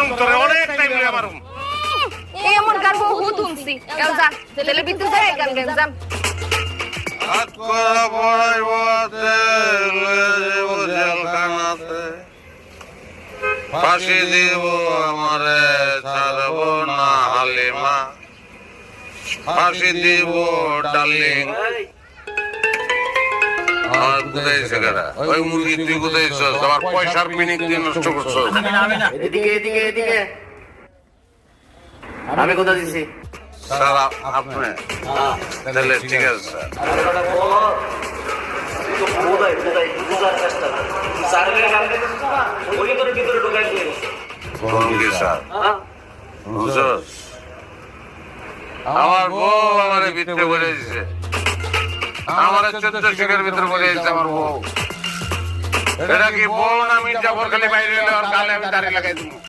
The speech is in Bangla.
মারুম তোরে অনেক টাইম ধরে মারুম এমন গান বহুত শুনছি কেউ যা তেলে বিদ্যুৎ যায় গান গান যাম হাত করা পড়াইব জেলখানাতে ফাঁসি দিব আমারে ছাড়ব না হালিমা ফাঁসি দিব ডার্লিং আমার কোথায় এসে গেলা ওই মুরগি তুই কোথায় এসেছ আমার পয়সার মিনিট দিয়ে নষ্ট করছো এদিকে এদিকে এদিকে আমি কোথা দিছি স্যার আপনি তাহলে ঠিক আছে স্যার কোন কি স্যার বুঝছস আমার বউ আমার ভিতরে বলে দিছে আমার 14 শিখের ভিতরে বলে দিছে আমার বউ এটা কি বউ না মির্জাফর খালি বাইরে এলে আর গালে আমি দাড়ি লাগাই দিব